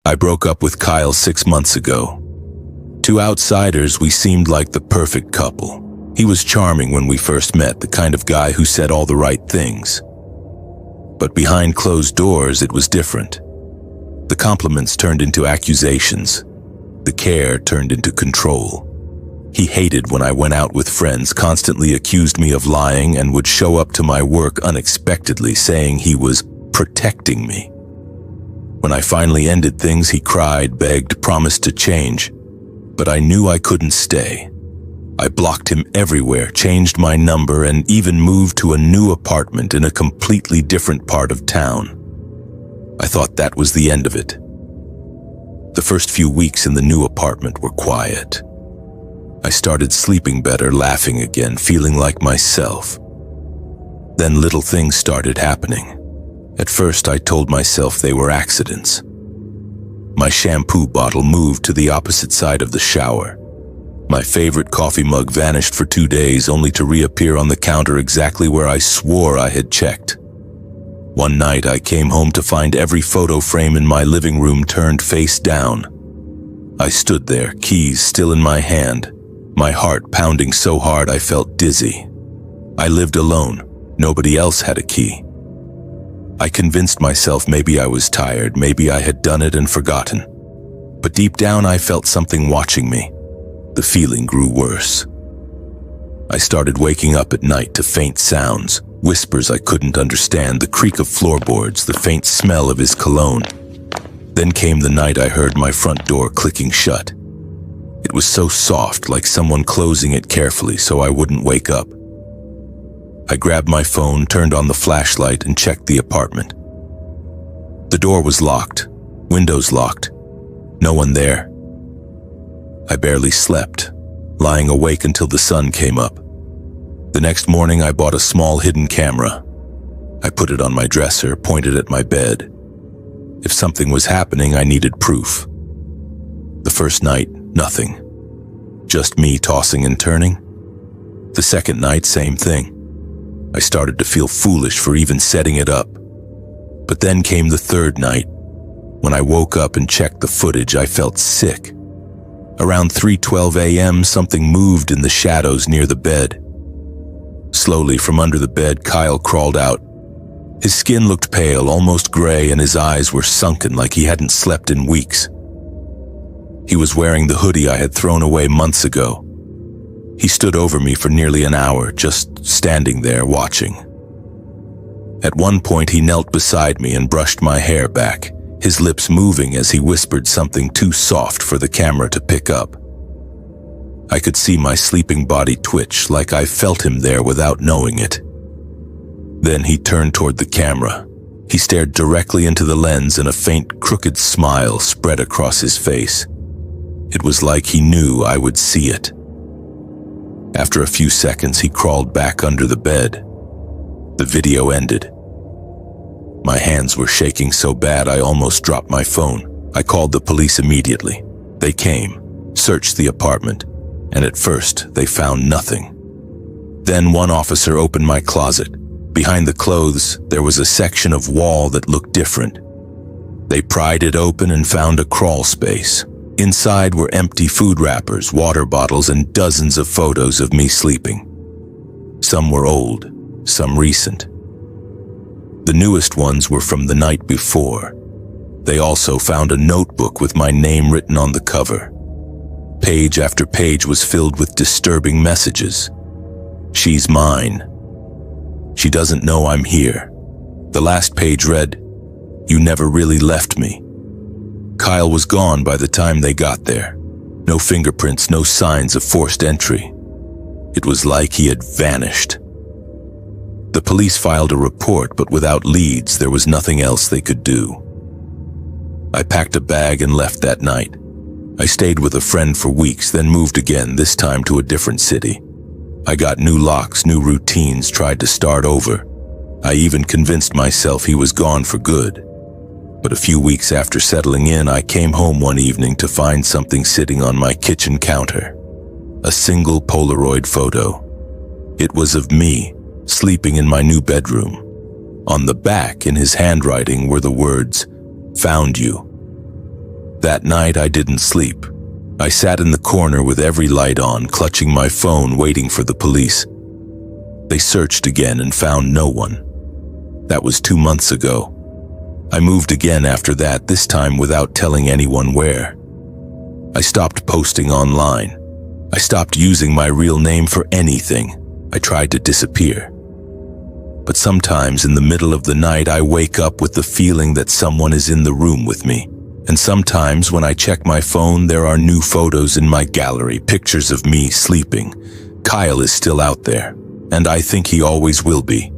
I broke up with Kyle 6 months ago. To outsiders, we seemed like the perfect couple. He was charming when we first met, the kind of guy who said all the right things. But behind closed doors, it was different. The compliments turned into accusations. The care turned into control. He hated when I went out with friends, constantly accused me of lying, and would show up to my work unexpectedly, saying he was protecting me. When I finally ended things, he cried, begged, promised to change. But I knew I couldn't stay. I blocked him everywhere, changed my number, and even moved to a new apartment in a completely different part of town. I thought that was the end of it. The first few weeks in the new apartment were quiet. I started sleeping better, laughing again, feeling like myself. Then little things started happening. At first, I told myself they were accidents. My shampoo bottle moved to the opposite side of the shower. My favorite coffee mug vanished for 2 days, only to reappear on the counter exactly where I swore I had checked. One night, I came home to find every photo frame in my living room turned face down. I stood there, keys still in my hand, my heart pounding so hard I felt dizzy. I lived alone. Nobody else had a key. I convinced myself maybe I was tired, maybe I had done it and forgotten. But deep down, I felt something watching me. The feeling grew worse. I started waking up at night to faint sounds, whispers I couldn't understand, the creak of floorboards, the faint smell of his cologne. Then came the night I heard my front door clicking shut. It was so soft, like someone closing it carefully so I wouldn't wake up. I grabbed my phone, turned on the flashlight, and checked the apartment. The door was locked, windows locked, no one there. I barely slept, lying awake until the sun came up. The next morning, I bought a small hidden camera. I put it on my dresser, pointed at my bed. If something was happening, I needed proof. The first night, nothing. Just me tossing and turning. The second night, same thing. I started to feel foolish for even setting it up. But then came the third night. When I woke up and checked the footage, I felt sick. Around 3:12 a.m., something moved in the shadows near the bed. Slowly from under the bed, Kyle crawled out. His skin looked pale, almost gray, and his eyes were sunken like he hadn't slept in weeks. He was wearing the hoodie I had thrown away months ago. He stood over me for nearly an hour, just standing there watching. At one point, he knelt beside me and brushed my hair back, his lips moving as he whispered something too soft for the camera to pick up. I could see my sleeping body twitch, like I felt him there without knowing it. Then he turned toward the camera. He stared directly into the lens, and a faint, crooked smile spread across his face. It was like he knew I would see it. After a few seconds, he crawled back under the bed. The video ended. My hands were shaking so bad I almost dropped my phone. I called the police immediately. They came, searched the apartment, and at first they found nothing. Then one officer opened my closet. Behind the clothes, there was a section of wall that looked different. They pried it open and found a crawl space. Inside were empty food wrappers, water bottles, and dozens of photos of me sleeping. Some were old, some recent. The newest ones were from the night before. They also found a notebook with my name written on the cover. Page after page was filled with disturbing messages. She's mine. She doesn't know I'm here. The last page read, "You never really left me." Kyle was gone by the time they got there. No fingerprints, no signs of forced entry. It was like he had vanished. The police filed a report, but without leads, there was nothing else they could do. I packed a bag and left that night. I stayed with a friend for weeks, then moved again, this time to a different city. I got new locks, new routines, tried to start over. I even convinced myself he was gone for good. But a few weeks after settling in, I came home one evening to find something sitting on my kitchen counter. A single Polaroid photo. It was of me, sleeping in my new bedroom. On the back, in his handwriting, were the words, "Found you." That night, I didn't sleep. I sat in the corner with every light on, clutching my phone, waiting for the police. They searched again and found no one. That was 2 months ago. I moved again after that, this time without telling anyone where. I stopped posting online. I stopped using my real name for anything. I tried to disappear. But sometimes in the middle of the night, I wake up with the feeling that someone is in the room with me. And sometimes when I check my phone, there are new photos in my gallery, pictures of me sleeping. Kyle is still out there, and I think he always will be.